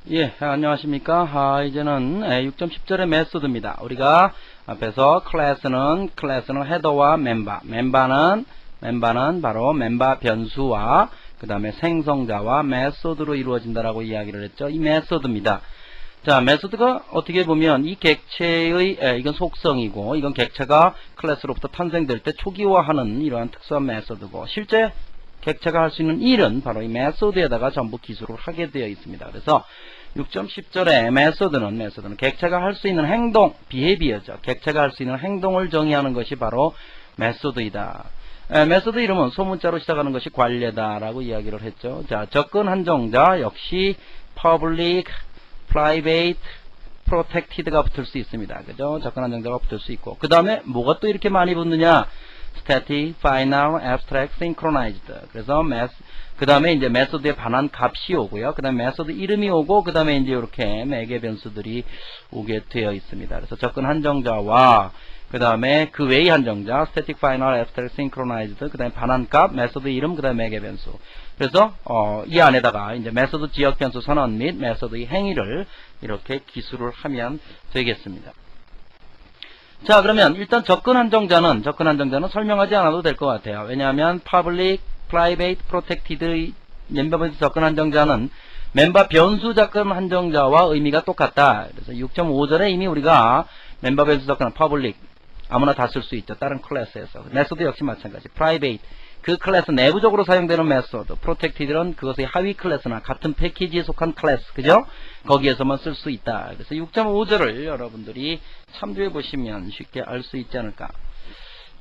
예, 안녕하십니까. 이제는 6.10절의 메소드입니다. 우리가 앞에서 클래스는 헤더와 멤버는 바로 멤버 변수와 그 다음에 생성자와 메소드로 이루어진다라고 이야기를 했죠. 이 메소드입니다. 자, 메소드가 어떻게 보면 이 객체의 이건 속성이고, 이건 객체가 클래스로부터 탄생될 때 초기화하는 이러한 특수한 메소드고, 실제 객체가 할 수 있는 일은 바로 이 메소드에다가 전부 기술을 하게 되어 있습니다. 그래서 6.10절의 메소드는 객체가 할 수 있는 행동, 비헤비어죠. 객체가 할 수 있는 행동을 정의하는 것이 바로 메소드이다. 메소드 이름은 소문자로 시작하는 것이 관례다라고 이야기를 했죠. 자, 접근 한정자 역시 public, private, protected가 붙을 수 있습니다. 그죠? 접근 한정자가 붙을 수 있고, 그 다음에 뭐가 또 이렇게 많이 붙느냐? static, final, abstract, synchronized. 그래서 그 다음에 이제 메소드에 반한 값이 오고요. 그 다음에 메소드 이름이 오고, 그 다음에 이제 이렇게 매개 변수들이 오게 되어 있습니다. 그래서 접근 한정자와 그 다음에 그 외의 한정자, static, final, abstract, synchronized. 그 다음에 반한 값, 메소드 이름, 그 다음에 매개 변수. 그래서 이 안에다가 이제 메소드 지역 변수 선언 및 메소드의 행위를 이렇게 기술을 하면 되겠습니다. 자, 그러면 일단 접근 한정자는 설명하지 않아도 될 것 같아요. 왜냐하면 public, private, protected의 멤버 변수 접근 한정자는 멤버 변수 접근 한정자와 의미가 똑같다. 그래서 6.5절에 이미 우리가 멤버 변수 접근 public 아무나 다 쓸 수 있죠. 다른 클래스에서. 메소드 역시 마찬가지. private 그 클래스 내부적으로 사용되는 메소드, protected는 그것의 하위 클래스나 같은 패키지에 속한 클래스, 그죠? 거기에서만 쓸 수 있다. 그래서 6.5절을 여러분들이 참조해 보시면 쉽게 알 수 있지 않을까.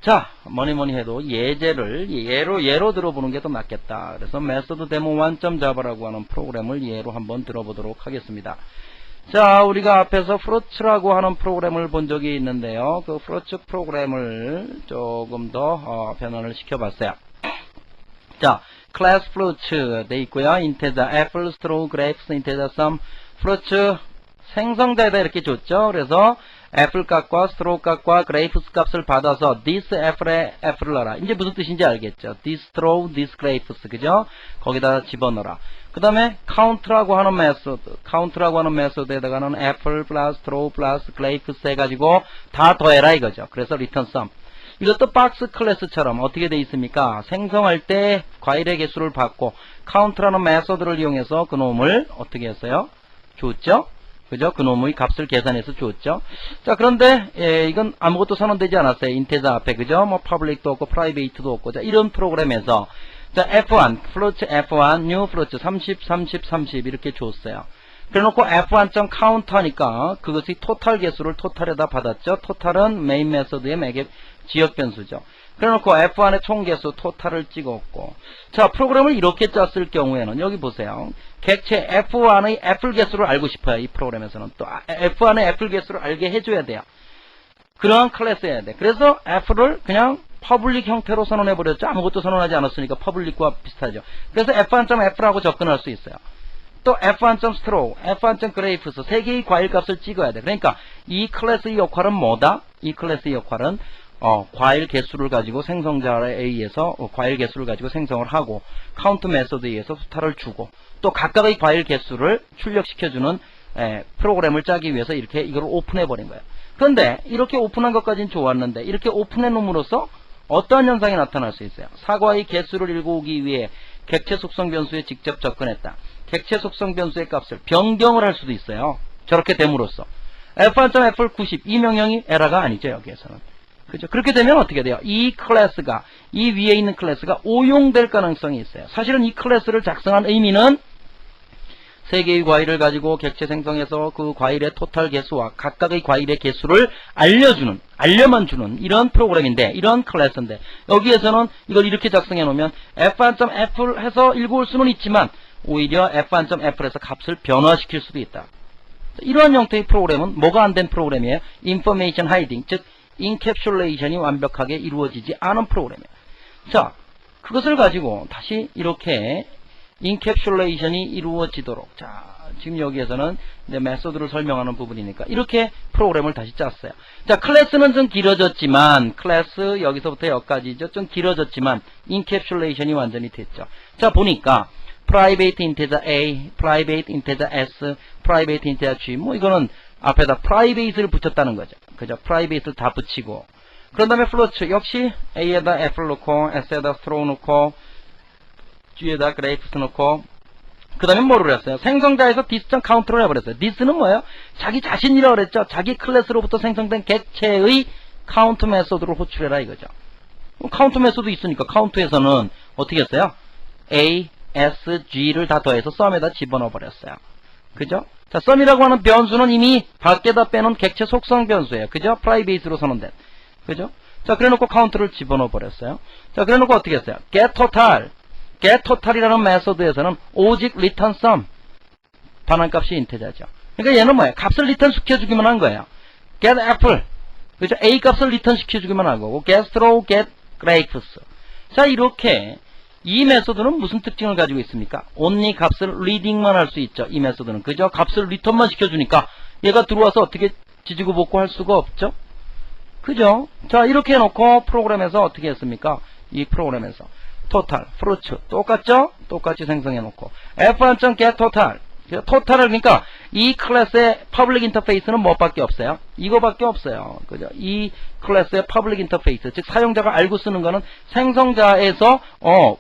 자, 뭐니 해도 예로 들어보는 게 더 낫겠다. 그래서 메소드 데모 1.java라고 하는 프로그램을 예로 한번 들어보도록 하겠습니다. 자, 우리가 앞에서 프로츠라고 하는 프로그램을 본 적이 있는데요. 그 프로츠 프로그램을 조금 더 변환을 시켜봤어요. 자, class fruits 돼 있고요. integer, apple, straw, grapes, integer, sum. fruits 생성자에다 이렇게 줬죠. 그래서 애플 값과 straw 값과 grapes 값을 받아서 this apple에 애플을 넣어라. 이제 무슨 뜻인지 알겠죠. this straw, this grapes, 그죠? 거기다 집어넣어라. 그 다음에 count라고 하는 메소드에다가는 apple plus straw plus grapes 해가지고 다 더해라 이거죠. 그래서 return sum. 이것도 박스 클래스처럼 어떻게 돼 있습니까? 생성할 때 과일의 개수를 받고 count라는 메소드를 이용해서 그놈을 어떻게 했어요? 줬죠? 그죠? 그놈의 값을 계산해서 줬죠? 자, 그런데 이건 아무것도 선언되지 않았어요. 인테저 앞에, 그죠? 뭐 public도 없고 private도 없고. 자, 이런 프로그램에서 자, F1, float F1, new float 30 이렇게 줬어요. 그래놓고 F1.count 하니까 그것이 토탈 개수를 토탈에다 받았죠. 토탈은 메인 메소드의 매개 지역 변수죠. 그래놓고 F1의 총 개수 토탈을 찍었고. 자, 프로그램을 이렇게 짰을 경우에는 여기 보세요. 객체 F1의 애플 개수를 알고 싶어요. 이 프로그램에서는 또 F1의 애플 개수를 알게 해줘야 돼요. 그러한 클래스여야 돼. 그래서 F를 그냥 퍼블릭 형태로 선언해버렸죠. 아무것도 선언하지 않았으니까 퍼블릭과 비슷하죠. 그래서 F1.F라고 접근할 수 있어요. 또 F1.straw, F1.grapes 세 개의 과일 값을 찍어야 돼. 그러니까 이 클래스의 역할은 뭐다? 이 클래스의 역할은 과일 개수를 가지고 생성자에 의해서 과일 개수를 가지고 생성을 하고 카운트 메소드에 의해서 토탈을 주고 또 각각의 과일 개수를 출력시켜주는 프로그램을 짜기 위해서 이렇게 이걸 오픈해 버린 거예요. 그런데 이렇게 오픈한 것까지는 좋았는데 이렇게 오픈해 놓음으로써 어떠한 현상이 나타날 수 있어요? 사과의 개수를 읽어오기 위해 객체 속성 변수에 직접 접근했다. 객체 속성 변수의 값을 변경을 할 수도 있어요. 저렇게 됨으로써 f1.f 90 이 명령이 에러가 아니죠. 여기에서는. 그죠? 그렇게 되면 어떻게 돼요? 이 클래스가, 이 위에 있는 클래스가 오용될 가능성이 있어요. 사실은 이 클래스를 작성한 의미는 세 개의 과일을 가지고 객체 생성해서 그 과일의 토탈 개수와 각각의 과일의 개수를 알려만 주는 이런 프로그램인데, 이런 클래스인데, 여기에서는 이걸 이렇게 작성해 놓으면 f1.f를 해서 읽어올 수는 있지만, 오히려 f1.f에서 값을 변화시킬 수도 있다. 이러한 형태의 프로그램은 뭐가 안 된 프로그램이에요? information hiding, 즉, 인캡슐레이션이 완벽하게 이루어지지 않은 프로그램이에요. 자, 그것을 가지고 다시 이렇게 인캡슐레이션이 이루어지도록, 자, 지금 여기에서는 이제 메소드를 설명하는 부분이니까 이렇게 프로그램을 다시 짰어요. 자, 클래스는 좀 길어졌지만, 클래스 여기서부터 여기까지죠. 좀 길어졌지만 인캡슐레이션이 완전히 됐죠. 자, 보니까 private integer a, private integer s, private integer g. 뭐 이거는 앞에다 private를 붙였다는 거죠. 그죠? private를 다 붙이고. 그런 다음에 float 역시 a에다 f를 넣고 s에다 throw 넣고 g에다 grapes 넣고 그 다음에 뭐를 했어요? 생성자에서 this.count를 해버렸어요. this는 뭐예요? 자기 자신이라고 그랬죠. 자기 클래스로부터 생성된 객체의 count 메소드를 호출해라 이거죠. count 메소드 있으니까 count에서는 어떻게 했어요? a, s, g를 다 더해서 sum에다 집어넣어 버렸어요. 그죠? 자, sum이라고 하는 변수는 이미 밖에다 빼놓은 객체 속성 변수예요. 그죠? private로 선언된. 그죠? 자, 그래 놓고 count를 집어넣어 버렸어요. 자, 그래 놓고 어떻게 했어요? get total이라는 메소드에서는 오직 return sum. 반환값이 인테자죠. 그러니까 얘는 뭐예요? 값을 리턴 시켜주기만 한 거예요. get apple. 그죠? A 값을 리턴 시켜주기만 한 거고, get throw, get grapes. 자, 이렇게 이 메소드는 무슨 특징을 가지고 있습니까? only 값을 reading만 할 수 있죠. 이 메소드는. 그죠? 값을 리턴만 시켜주니까 얘가 들어와서 어떻게 지지고 볶고 할 수가 없죠? 그죠? 자, 이렇게 해놓고 프로그램에서 어떻게 했습니까? 이 프로그램에서 total, fruit 똑같죠? 똑같이 생성해놓고 f1.get total. 토탈을 그러니까 이 클래스의 퍼블릭 인터페이스는 뭐밖에 없어요? 이거밖에 없어요. 그죠? 이 클래스의 퍼블릭 인터페이스, 즉 사용자가 알고 쓰는 거는 생성자에서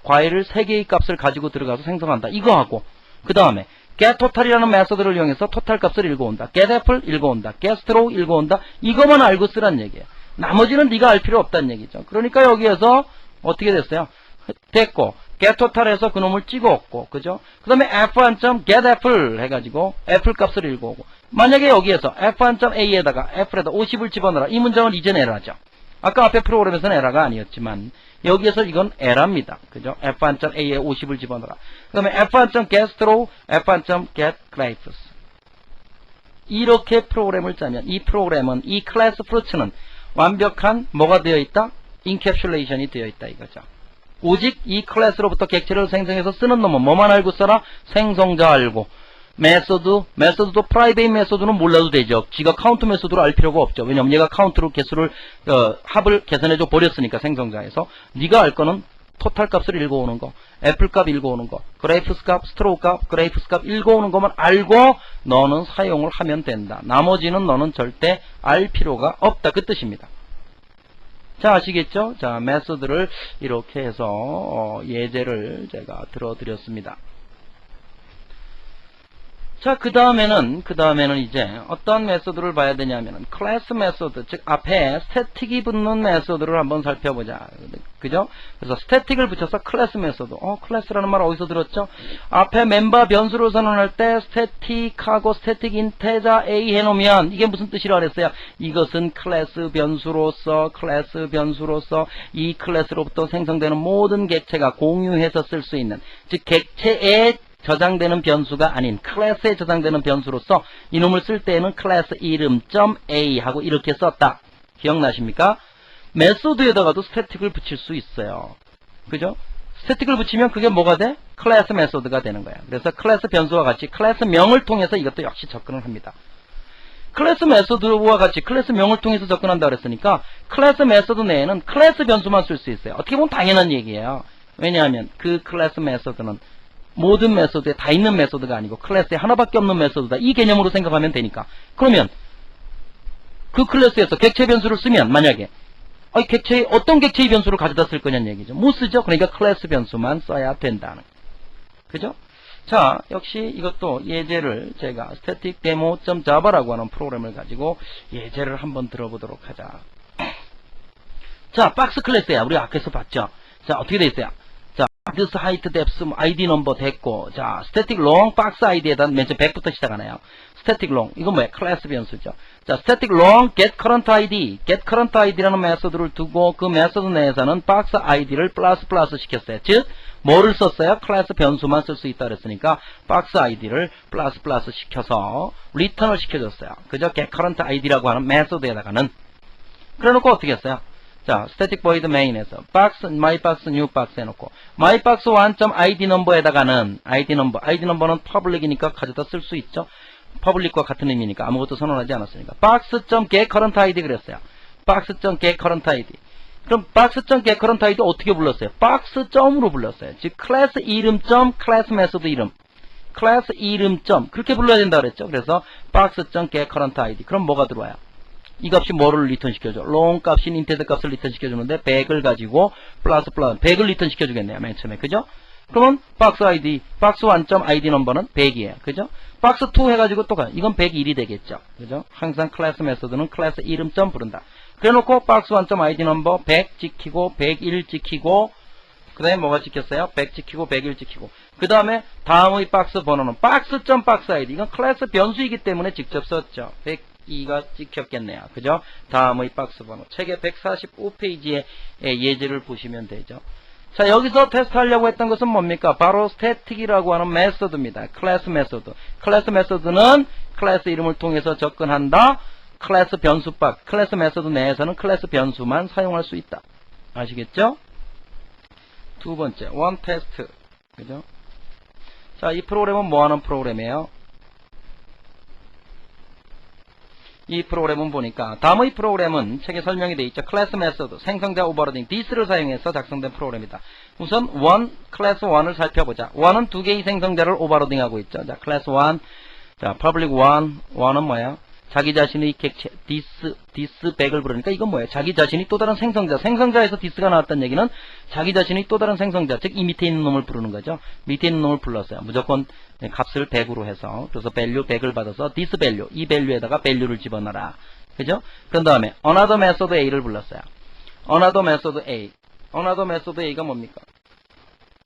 과일을 3개의 값을 가지고 들어가서 생성한다. 이거 하고 그 다음에 get total이라는 메소드를 이용해서 토탈 값을 읽어온다. get apple 읽어온다. get throw 읽어온다. 이거만 알고 쓰란 얘기예요. 나머지는 네가 알 필요 없다는 얘기죠. 그러니까 여기에서 어떻게 됐어요? 됐고 get total에서 그놈을 찍어왔고, 그죠? 그 다음에 f1.get apple 해가지고 애플 값을 읽어오고, 만약에 여기에서 f1.a에다가 애플에다 50을 집어넣어라. 이 문장은 이젠 에러죠. 아까 앞에 프로그램에서는 에러가 아니었지만 여기에서 이건 에러입니다. 그죠? f1.a에 50을 집어넣어라. 그 다음에 f1.get throw, f1.get grapes. 이렇게 프로그램을 짜면 이 프로그램은 이 클래스 fruits는 완벽한 뭐가 되어 있다? 인캡슐레이션이 되어 있다 이거죠. 오직 이 클래스로부터 객체를 생성해서 쓰는 놈은 뭐만 알고 써라? 생성자 알고. 메소드도 프라이베이 메소드는 몰라도 되죠. 지가 카운트 메소드로 알 필요가 없죠. 왜냐면 얘가 카운트로 개수를 합을 계산해줘 버렸으니까 생성자에서. 네가 알 거는 토탈 값을 읽어오는 거, 애플 값 읽어오는 거, 그레이프스 값, 스트로우 값, 그레이프스 값 읽어오는 것만 알고 너는 사용을 하면 된다. 나머지는 너는 절대 알 필요가 없다. 그 뜻입니다. 자, 아시겠죠? 자, 메소드를 이렇게 해서 예제를 제가 들어드렸습니다. 자, 그 다음에는 이제 어떤 메소드를 봐야 되냐면은 클래스 메소드, 즉 앞에 스태틱이 붙는 메소드를 한번 살펴보자. 그죠? 그래서 스태틱을 붙여서 클래스 메소드. 클래스라는 말 어디서 들었죠? 앞에 멤버 변수를 선언할 때 스태틱하고 스태틱 인테자 A 해놓으면 이게 무슨 뜻이라고 그랬어요? 이것은 클래스 변수로서 이 클래스로부터 생성되는 모든 객체가 공유해서 쓸 수 있는, 즉 객체의 저장되는 변수가 아닌 클래스에 저장되는 변수로서 이놈을 쓸 때에는 클래스 이름 .a 하고 이렇게 썼다. 기억나십니까? 메소드에다가도 스태틱을 붙일 수 있어요. 그죠? 스태틱을 붙이면 그게 뭐가 돼? 클래스 메소드가 되는 거야. 그래서 클래스 변수와 같이 클래스 명을 통해서 이것도 역시 접근을 합니다. 클래스 메소드와 같이 클래스 명을 통해서 접근한다 그랬으니까 클래스 메소드 내에는 클래스 변수만 쓸 수 있어요. 어떻게 보면 당연한 얘기예요. 왜냐하면 그 클래스 메소드는 모든 메소드에 다 있는 메소드가 아니고 클래스에 하나밖에 없는 메소드다. 이 개념으로 생각하면 되니까. 그러면 그 클래스에서 객체 변수를 쓰면 만약에 어떤 객체의 변수를 가져다 쓸 거냐는 얘기죠. 못 쓰죠. 그러니까 클래스 변수만 써야 된다는. 그죠? 자, 역시 이것도 예제를 제가 staticdemo.java라고 하는 프로그램을 가지고 예제를 한번 들어보도록 하자. 자, 박스 클래스야. 우리 앞에서 봤죠. 자, 어떻게 돼 있어요? this height depth id 넘버 됐고, 자 static long 박스 id에다 맨 처음 100부터 시작하네요. static long 이건 뭐야? 클래스 변수죠. 자 static long get current id라는 메소드를 두고 그 메소드 내에서는 박스 id를 플러스 시켰어요. 즉 뭐를 썼어요? 클래스 변수만 쓸 수 있다 그랬으니까 박스 id를 플러스 시켜서 return을 시켜줬어요. 그죠? get current id라고 하는 메소드에다가는. 그래놓고 어떻게 했어요? 자, static void main에서 mybox new box 해놓고 mybox 1.id number에다가는 id number는 public이니까 가져다 쓸 수 있죠. public과 같은 의미니까 아무것도 선언하지 않았으니까 box.get current id 그랬어요. box.get current id 그럼 box.getCurrent ID 어떻게 불렀어요? box.으로 불렀어요. 즉 클래스 이름 점 클래스 메소드 이름. 클래스 이름 점 그렇게 불러야 된다 그랬죠. 그래서 box.getCurrent ID. 그럼 뭐가 들어와요? 이 값이 뭐를 리턴 시켜줘? long 값인 인테드 값을 리턴 시켜주는데 100을 가지고 플러스 100을 리턴 시켜주겠네요. 맨 처음에. 그죠? 그러면 box ID, box 1.id 넘버는 100이에요. 그죠? box 2 해가지고 또 가요. 이건 101이 되겠죠. 그죠? 항상 클래스 메소드는 클래스 이름 점 부른다. 그래 놓고 box 1.id 넘버 100 지키고 101 지키고 그 다음에 뭐가 찍혔어요? 100 지키고 101 지키고 그 다음에 다음의 박스 번호는 box.box ID 이건 클래스 변수이기 때문에 직접 썼죠. 102가 찍혔겠네요. 그죠? 다음의 박스 번호 책의 145페이지에 예제를 보시면 되죠. 자, 여기서 테스트하려고 했던 것은 뭡니까? 바로 static이라고 하는 메소드입니다. 클래스 메소드. 클래스 메소드는 클래스 이름을 통해서 접근한다. 클래스 변수 밖, 클래스 메소드 내에서는 클래스 변수만 사용할 수 있다. 아시겠죠? 두 번째, 원 테스트. 그죠? 자, 이 프로그램은 뭐 하는 프로그램이에요? 이 프로그램은 보니까 다음의 프로그램은 책에 설명이 되어 있죠. 클래스 메소드, 생성자 오버로딩, this를 사용해서 작성된 프로그램이다. 우선 원, 클래스 1을 살펴보자. 1은 두 개의 생성자를 오버로딩하고 있죠. 자, 클래스 1, 자, public 1은 뭐예요? 자기 자신의 객체, this 100을 부르니까 이건 뭐예요? 자기 자신이 또 다른 생성자, 생성자에서 this가 나왔다는 얘기는 자기 자신이 또 다른 생성자, 즉 이 밑에 있는 놈을 부르는 거죠. 밑에 있는 놈을 불렀어요. 무조건 값을 100으로 해서, 그래서 value 100을 받아서 this value, 이 value에다가 value를 집어넣어라. 그죠? 그런 다음에 another method A를 불렀어요. another method A. another method A가 뭡니까?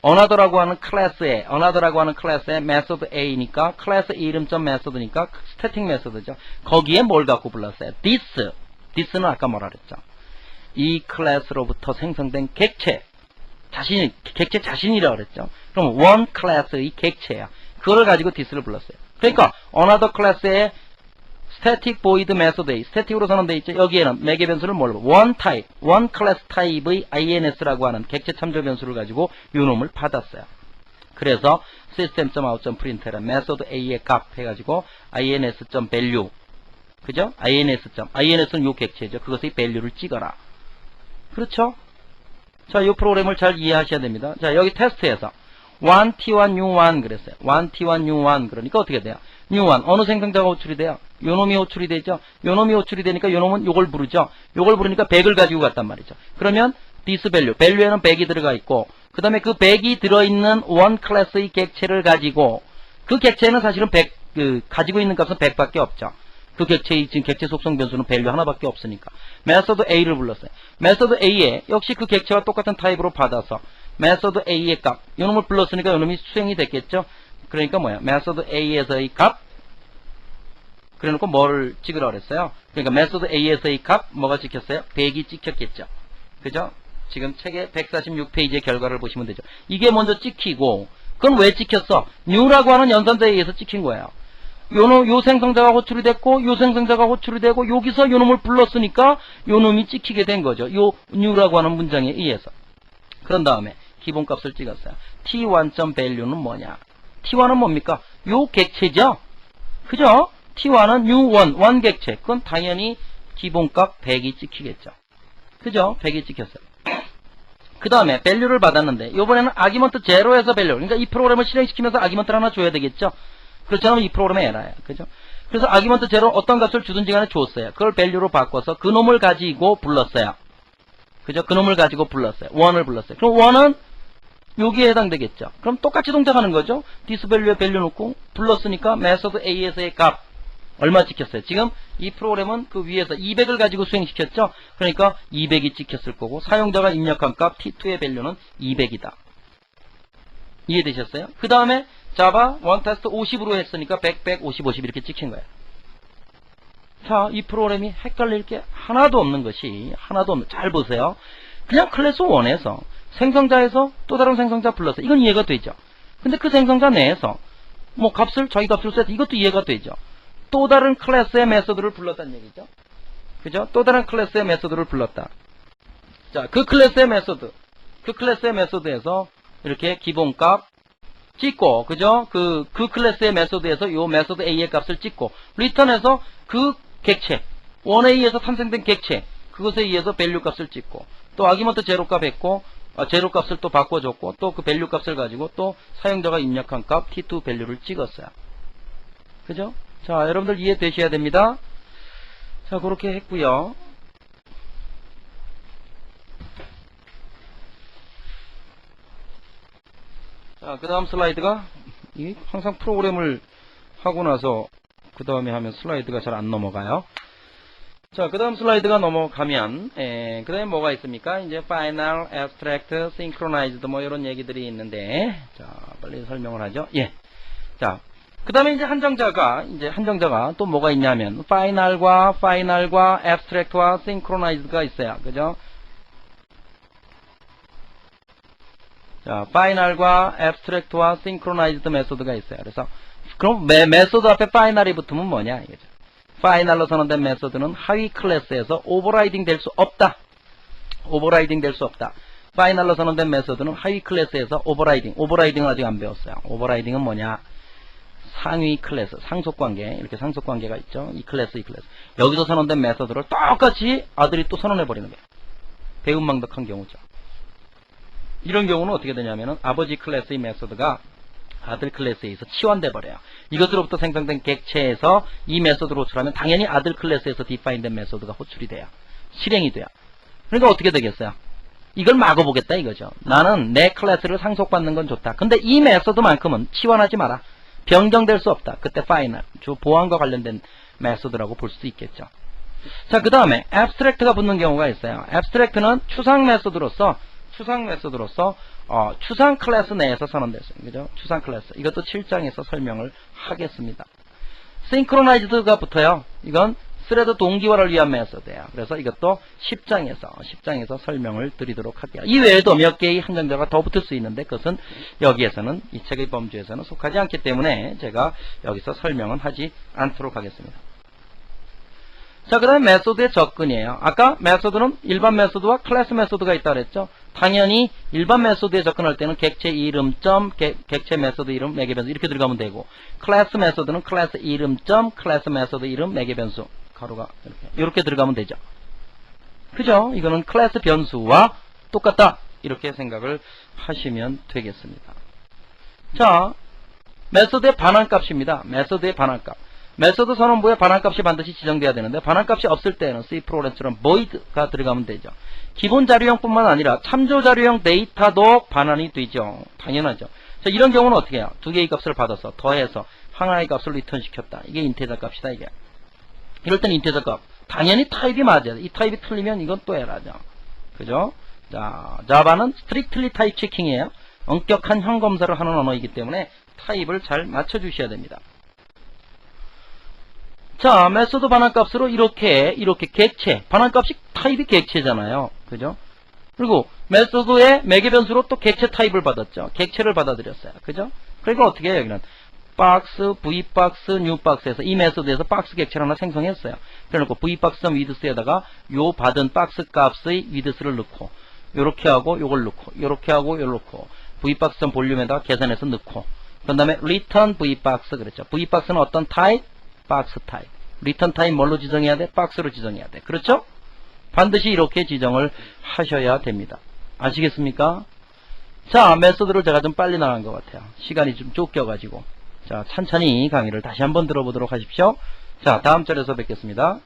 another라고 하는 클래스에, another라고 하는 클래스에 method A니까 클래스 이름점 method니까 static method죠. 거기에 뭘 갖고 불렀어요? this는 아까 뭐라 그랬죠? 이 클래스로부터 생성된 객체, 객체 자신이라고 그랬죠. 그럼 one 클래스의 객체야. 그걸 가지고 this를 불렀어요. 그러니까 another 클래스에 static void method A, static으로 선언되어 있죠. 여기에는 매개 변수를 뭘로? one type, one class type의 ins라고 하는 객체 참조 변수를 가지고 요놈을 받았어요. 그래서 system.out.println method A의 값 해가지고 ins.value, 그죠? ins는 요 객체죠. 그것의 value를 찍어라. 그렇죠? 자, 이 프로그램을 잘 이해하셔야 됩니다. 자, 여기 테스트에서 1t1 new1 그랬어요. 1t1 new1 그러니까 어떻게 돼요? new1 어느 생성자가 호출이 돼요? 요놈이 호출이 되죠. 요놈이 호출이 되니까 요놈은 요걸 부르죠. 요걸 부르니까 100을 가지고 갔단 말이죠. 그러면 this value, value에는 100이 들어가 있고 그 다음에 그 100이 들어있는 one 클래스의 객체를 가지고 그 객체는 사실은 100, 가지고 있는 값은 100밖에 없죠. 그 객체의 지금 객체 속성 변수는 value 하나밖에 없으니까 method A를 불렀어요. method A에 역시 그 객체와 똑같은 타입으로 받아서 method A의 값, 요놈을 불렀으니까 요놈이 수행이 됐겠죠. 그러니까 뭐야? method A에서의 값, 그래놓고 뭐를 찍으라고 그랬어요? 그러니까 method A에서의 값, 뭐가 찍혔어요? 100이 찍혔겠죠. 그죠? 지금 책의 146페이지의 결과를 보시면 되죠. 이게 먼저 찍히고, 그건 왜 찍혔어? new라고 하는 연산자에 의해서 찍힌 거예요. 요 생성자가 호출이 됐고, 요 생성자가 호출이 되고, 여기서 요놈을 불렀으니까 요놈이 찍히게 된 거죠. 요 new라고 하는 문장에 의해서. 그런 다음에 기본값을 찍었어요. t1.value는 뭐냐? t1은 뭡니까? 요 객체죠? 그죠? t1은 new1, 원 객체. 그건 당연히 기본값 100이 찍히겠죠. 그죠? 100이 찍혔어요. 그 다음에 value를 받았는데 요번에는 argument 0에서 value. 그러니까 이 프로그램을 실행시키면서 argument를 하나 줘야 되겠죠? 그렇지 않으면 이 프로그램의 에러예요. 그죠? 그래서 argument 0 어떤 값을 주든지 간에 줬어요. 그걸 value로 바꿔서 그 놈을 가지고 불렀어요. 그죠? 그 놈을 가지고 불렀어요. 1을 불렀어요. 그럼 1은 여기에 해당되겠죠. 그럼 똑같이 동작하는 거죠. this value에 value 놓고 불렀으니까 method A에서의 값 얼마 찍혔어요? 지금 이 프로그램은 그 위에서 200을 가지고 수행시켰죠. 그러니까 200이 찍혔을 거고 사용자가 입력한 값 t2의 value는 200이다. 이해되셨어요? 그 다음에 자바 원테스트 50으로 했으니까 100, 100, 50, 50 이렇게 찍힌 거예요. 자, 이 프로그램이 헷갈릴 게 하나도 없는 것이 잘 보세요. 그냥 클래스 1에서 생성자에서 또 다른 생성자 불러서 이건 이해가 되죠. 근데 그 생성자 내에서 뭐 값을 자기 값으로 세트 이것도 이해가 되죠. 또 다른 클래스의 메소드를 불렀다는 얘기죠. 그죠? 또 다른 클래스의 메소드를 불렀다. 자, 그 클래스의 메소드에서 이렇게 기본값 찍고, 그죠? 그 클래스의 메소드에서 요 메소드 A의 값을 찍고, 리턴해서 그 객체, 1A에서 탄생된 객체, 그것에 의해서 value 값을 찍고, 또 아기먼트 제로값 했고, 제로 값을 또 바꿔줬고, 또 그 밸류 값을 가지고 또 사용자가 입력한 값 t2 밸류를 찍었어요. 그죠? 자, 여러분들 이해되셔야 됩니다. 자, 그렇게 했고요. 자, 그 다음 슬라이드가, 항상 프로그램을 하고 나서 그 다음에 하면 슬라이드가 잘 안 넘어가요. 자, 그 다음 슬라이드가 넘어가면, 그 다음에 뭐가 있습니까? 이제 final, abstract, synchronized 뭐 이런 얘기들이 있는데, 자, 빨리 설명을 하죠. 예. 자, 그 다음에 이제 한정자가 또 뭐가 있냐면, final과 abstract와 synchronized가 있어요. 그죠? 자, final과 abstract와 synchronized 메소드가 있어요. 그래서, 그럼 메소드 앞에 final이 붙으면 뭐냐? 이거죠. 파이널로 선언된 메소드는 하위 클래스에서 오버라이딩 될 수 없다. 오버라이딩 될 수 없다. 파이널로 선언된 메소드는 하위 클래스에서 오버라이딩은 아직 안 배웠어요. 오버라이딩은 뭐냐? 상위 클래스, 상속관계, 이렇게 상속관계가 있죠. 이 클래스. 여기서 선언된 메소드를 똑같이 아들이 또 선언해버리는 거예요. 배은망덕한 경우죠. 이런 경우는 어떻게 되냐면은 아버지 클래스의 메소드가 아들 클래스에 의해서 치환돼 버려요. 이것으로부터 생성된 객체에서 이 메소드를 호출하면 당연히 아들 클래스에서 디파인된 메소드가 호출이 돼요. 실행이 돼요. 그러니까 어떻게 되겠어요? 이걸 막아보겠다 이거죠. 나는 내 클래스를 상속받는 건 좋다. 근데 이 메소드만큼은 치환하지 마라. 변경될 수 없다. 그때 파이널, 보안과 관련된 메소드라고 볼 수 있겠죠. 자, 그 다음에 abstract가 붙는 경우가 있어요. abstract는 추상 메소드로서 추상 클래스 내에서 선언됐어요. 그죠? 추상 클래스. 이것도 7장에서 설명을 하겠습니다. synchronized가 붙어요. 이건 스레드 동기화를 위한 메소드예요. 그래서 이것도 10장에서 설명을 드리도록 할게요. 이 외에도 몇 개의 한정자가 더 붙을 수 있는데 그것은 여기에서는 이 책의 범주에서는 속하지 않기 때문에 제가 여기서 설명은 하지 않도록 하겠습니다. 자, 그 다음에 메소드의 접근이에요. 아까 메소드는 일반 메소드와 클래스 메소드가 있다고 그랬죠. 당연히 일반 메소드에 접근할 때는 객체 이름 점 객체 메소드 이름 매개 변수 이렇게 들어가면 되고, 클래스 메소드는 클래스 이름 점 클래스 메소드 이름 매개 변수 가로가 이렇게 들어가면 되죠. 그죠? 이거는 클래스 변수와 똑같다 이렇게 생각을 하시면 되겠습니다. 자, 메소드의 반환값입니다. 메소드의 반환값. 메소드 선언부에 반환값이 반드시 지정돼야 되는데 반환값이 없을 때는 C 프로그램처럼 void가 들어가면 되죠. 기본 자료형뿐만 아니라 참조 자료형 데이터도 반환이 되죠. 당연하죠. 자, 이런 경우는 어떻게 해요? 두 개의 값을 받아서 더해서 하나의 값을 리턴시켰다. 이게 인테저 값이다 이게. 이럴 땐 인테저 값. 당연히 타입이 맞아야 돼. 이 타입이 틀리면 이건 또 에러죠. 그죠? 자, 자바는 strictly 타입 체킹이에요. 엄격한 형 검사를 하는 언어이기 때문에 타입을 잘 맞춰주셔야 됩니다. 자, 메소드 반환값으로 이렇게 객체, 반환값이 타입이 객체잖아요. 그죠? 그리고 메소드의 매개 변수로 또 객체 타입을 받았죠. 객체를 받아들였어요. 그죠? 그러니까 어떻게 해요, 여기는? 박스, v박스, new박스에서 이 메소드에서 박스 객체를 하나 생성했어요. 그래놓고 v박스.width에다가 요 받은 박스 값의 width를 넣고, 요렇게 하고 요걸 넣고, 요렇게 하고 요걸 넣고, v박스.볼륨에다가 계산해서 넣고, 그 다음에 return v박스 그랬죠. v박스는 어떤 타입? 박스 타입. 리턴 타입 뭘로 지정해야 돼? 박스로 지정해야 돼. 그렇죠? 반드시 이렇게 지정을 하셔야 됩니다. 아시겠습니까? 자, 메소드를 제가 좀 빨리 나간 것 같아요. 시간이 좀 쫓겨가지고. 자, 천천히 강의를 다시 한번 들어보도록 하십시오. 자, 다음 절에서 뵙겠습니다.